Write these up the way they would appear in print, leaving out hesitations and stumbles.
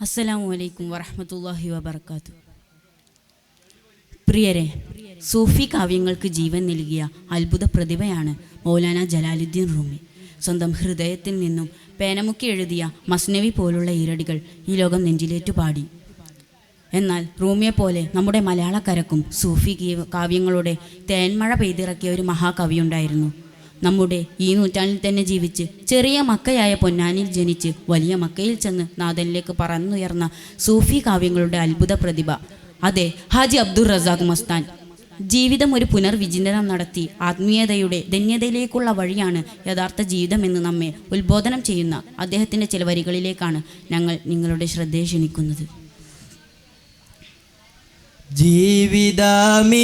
അസ്സലാമു അലൈക്കും വറഹ്മത്തുള്ളാഹി വബറകാതുഹു. പ്രിയരെ, സൂഫി കാവ്യങ്ങൾക്ക് ജീവൻ നൽകിയ അത്ഭുത പ്രതിഭയാണ് മൗലാന ജലാലുദ്ദീൻ റൂമി. സ്വന്തം ഹൃദയത്തിൽ നിന്നും പേനമുക്കി എഴുതിയ മസ്നവി പോലുള്ള ഈരടികൾ ഈ ലോകം നെഞ്ചിലേറ്റു പാടി. എന്നാൽ റൂമിയെപ്പോലെ നമ്മുടെ മലയാളക്കരക്കും സൂഫി കാവ്യങ്ങളുടെ തേന്മഴ പെയ്തിറക്കിയ ഒരു മഹാകവിയുണ്ടായിരുന്നു. നമ്മുടെ ഈ നൂറ്റാണ്ടിൽ തന്നെ ജീവിച്ച് ചെറിയ മക്കയായ പൊന്നാനിൽ ജനിച്ച് വലിയ മക്കയിൽ ചെന്ന് നാഥനിലേക്ക് പറന്നുയർന്ന സൂഫി കാവ്യങ്ങളുടെ അത്ഭുത പ്രതിഭ, അതെ, ഹാജി അബ്ദുർ റസാഖ് മസ്താൻ. ജീവിതം ഒരു പുനർവിചിന്തനം നടത്തി ആത്മീയതയുടെ ധന്യതയിലേക്കുള്ള വഴിയാണ് യഥാർത്ഥ ജീവിതമെന്ന് നമ്മെ ഉത്ബോധനം ചെയ്യുന്ന അദ്ദേഹത്തിൻ്റെ ചില വരികളിലേക്കാണ് ഞങ്ങൾ നിങ്ങളുടെ ശ്രദ്ധയെ ക്ഷണിക്കുന്നത്. ജീവിതമിതുവരെ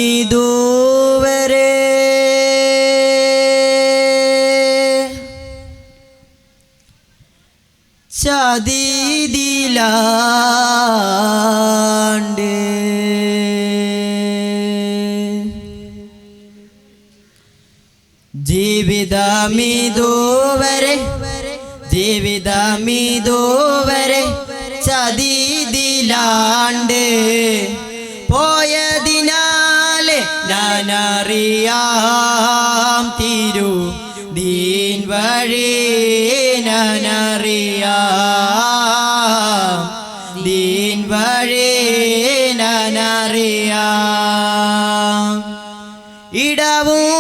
ചതിദിലാണ്ട് ജീവിതമിതുവരെ ചതിദിലാണ്ട് പോയതിനാലെ ഞാനറിയാം തിരു ദീൻ വഴി, ഞാനറിയാം ദീൻ വഴി, ഞാനറിയാം ഇടവും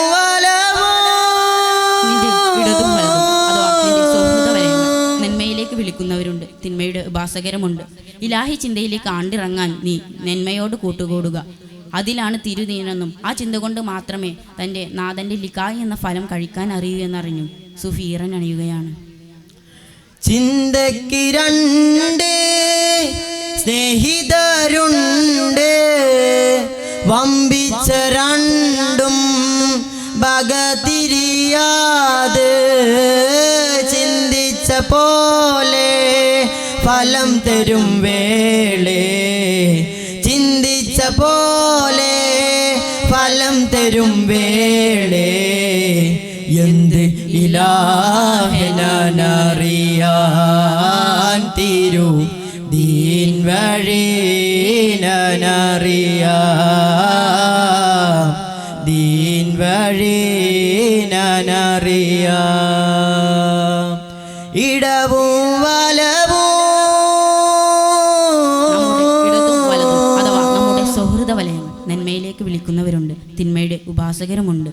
നന്മയിലേക്ക് വിളിക്കുന്നവരുണ്ട്, തിന്മയുടെ ഉപാസകരമുണ്ട്. ഇലാഹി ചിന്തയിലേക്ക് ആണ്ടിറങ്ങാൻ നീ നന്മയോട് കൂട്ടുകൂടുക. അതിലാണ് തിരുദീനെന്നും ആ ചിന്ത കൊണ്ട് മാത്രമേ തൻ്റെ നാഥൻ്റെ ലിക്കായ് എന്ന ഫലം കഴിക്കാൻ അറിയൂ എന്നറിഞ്ഞു സൂഫി ഈറനണിയുകയാണ്. ചിന്തയ്ക്ക് രണ്ട് സ്നേഹിതരുണ്ട്, വമ്പിച്ച രണ്ടും ഭഗതിരിയാത് ചിന്തിച്ച പോലെ ഫലം തരും വേളേ, ചിന്തിച്ച പോലെ ഫലം തരും വേളേ, എന്ത് ഇലാഹെ ഞാനറിയാൻ തിരു ദീൻ വഴി, ഞാനറിയാം ദീൻ വഴി, ഞാനറിയാം ഇടവും വലവും നന്മയിലേക്ക് വിളിക്കുന്നവരുണ്ട്, തിന്മയുടെ ഉപാസകരുമുണ്ട്.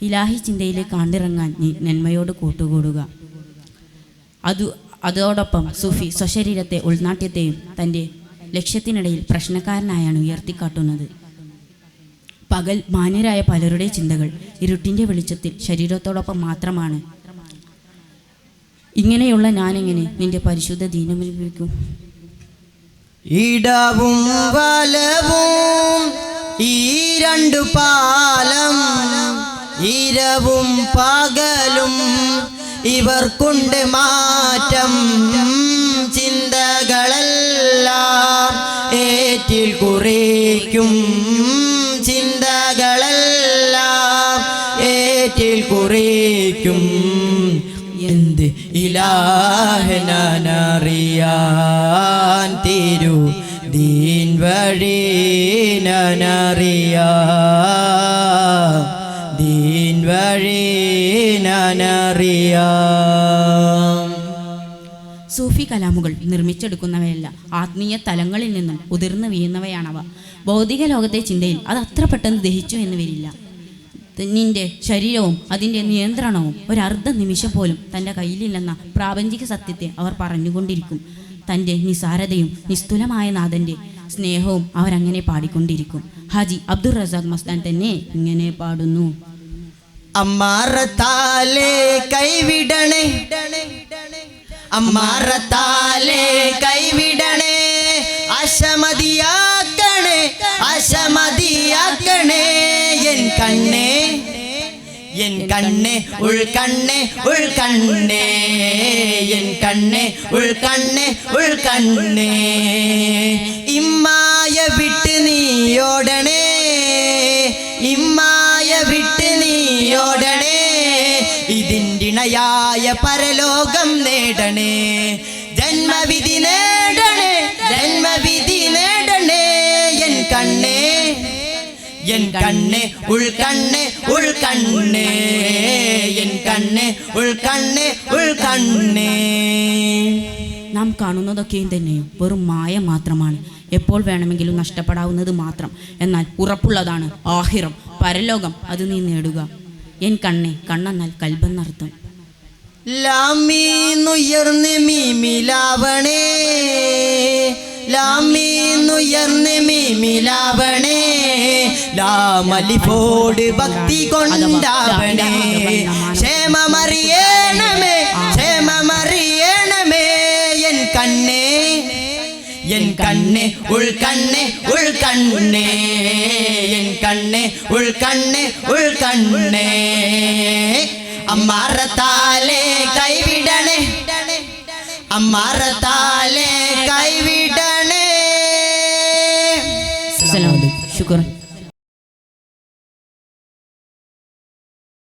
ഇലാഹി ചിന്തയിലേക്ക് ആണ്ടിറങ്ങാൻ നീ നന്മയോട് കൂട്ടുകൂടുക. അതോടൊപ്പം സൂഫി സ്വശരീരത്തെ ഉൾനാട്യത്തെയും തൻ്റെ ലക്ഷ്യത്തിനിടയിൽ പ്രശ്നക്കാരനായാണ് ഉയർത്തിക്കാട്ടുന്നത്. പകൽ മാന്യരായ പലരുടെ ചിന്തകൾ ഇരുട്ടിൻ്റെ വെളിച്ചത്തിൽ ശരീരത്തോടൊപ്പം മാത്രമാണ്. ഇങ്ങനെയുള്ള ഞാനെങ്ങനെ നിന്റെ പരിശുദ്ധ ദീനമനുഭവിക്കും? ഇടവും വലവും ഈ രണ്ടു പാലം, ഇരവും പകലും ഇവർക്കുണ്ട് മാറ്റം. ചിന്തകളെല്ലാം ഏറ്റിൽ കുറിക്കും, ചിന്തകളെല്ലാം ഏറ്റിൽ കുറിക്കും, എന്ത് ഇലാഹെ ഞാനറിയാൻ തിരു ദീൻ വഴി, ഞാനറിയാം ദീൻ വഴി, ഞാനറിയാം. സൂഫി കലാമുകൾ നിർമ്മിച്ചെടുക്കുന്നവയല്ല, ആത്മീയ തലങ്ങളിൽ നിന്നും ഉതിർന്നു വീഴുന്നവയാണവ. ഭൗതിക ലോകത്തെ ചിന്തയിൽ അത് അത്ര പെട്ടെന്ന് ദഹിച്ചു എന്ന് വരില്ല. നിന്റെ ശരീരവും അതിൻ്റെ നിയന്ത്രണവും ഒരർദ്ധ നിമിഷം പോലും തൻ്റെ കയ്യിലില്ലെന്ന പ്രാപഞ്ചിക സത്യത്തെ അവർ പറഞ്ഞുകൊണ്ടിരിക്കും. തൻ്റെ നിസാരതയും നിസ്തുലമായ നാഥൻ്റെ സ്നേഹവും അവരങ്ങനെ പാടിക്കൊണ്ടിരിക്കും. ഹാജി അബ്ദുർ റസാഖ് മസ്താൻ തന്നെ ഇങ്ങനെ പാടുന്നു. അമ്മാറത്താലേ കൈവിടണേ, അമ്മാറത്താലേ കൈവിടണേ, അശമതിയാക്കണേ, അശമതിയാക്കണേ, എൻ കണ്ണേ, എൻ കണ്ണേ, ഉൾക്കണ്ണേ, ഉൾക്കണ്ണേ, എൻ കണ്ണേ, ഉൾക്കണ്ണേ, ഉൾക്കണ്ണേ, ഇമ്മായ വിട്ട് നീയോടണേ, ഇമ്മായ വിട്ട് നീയോടണേ, ഇതിൻ്റിണയായ പരലോകം നേടണേ, ജന്മവിധി നേടണേ, വിധി നേടണേ എൻ കണ്ണേ എൻ കണ്ണേ ഉൾക്കണ്ണേ ഉൾക്കണ്ണേ എൻ കണ്ണേ ഉൾക്കണ്ണേ ഉൾക്കണ്ണേ. നാം കാണുന്നതൊക്കെയും തന്നെ വെറും മായ മാത്രമാണ്. എപ്പോൾ വേണമെങ്കിലും നഷ്ടപ്പെടാവുന്നത് മാത്രം. എന്നാൽ ഉറപ്പുള്ളതാണ് ആഹിറം, പരലോകം. അത് നീ നേടുക. എൻ കണ്ണേ, കണ്ണെന്നാൽ കൽബെന്നർത്ഥം. ലാമീന്നുയർന്ന് മീമിലാവണേ ലാമീന്നുയർന്ന് മീമിലാവണേ ലാമലിഫോട് ഭക്തി കൊണ്ടാവണേ ക്ഷേമമറിയണമേ ക്ഷേമമറിയണമേ എൻ കണ്ണേ എൻ കണ്ണേ ഉൾക്കണ്ണേ ഉൾക്കണ്ണേ എൻ കണ്ണേ ഉൾക്കണ്ണേ ഉൾക്കണ്ണേ. അമ്മാറത്താലേ കൈവിടണേ അമ്മാറത്താലേ കൈവിടണേ. ശുക്രൻ.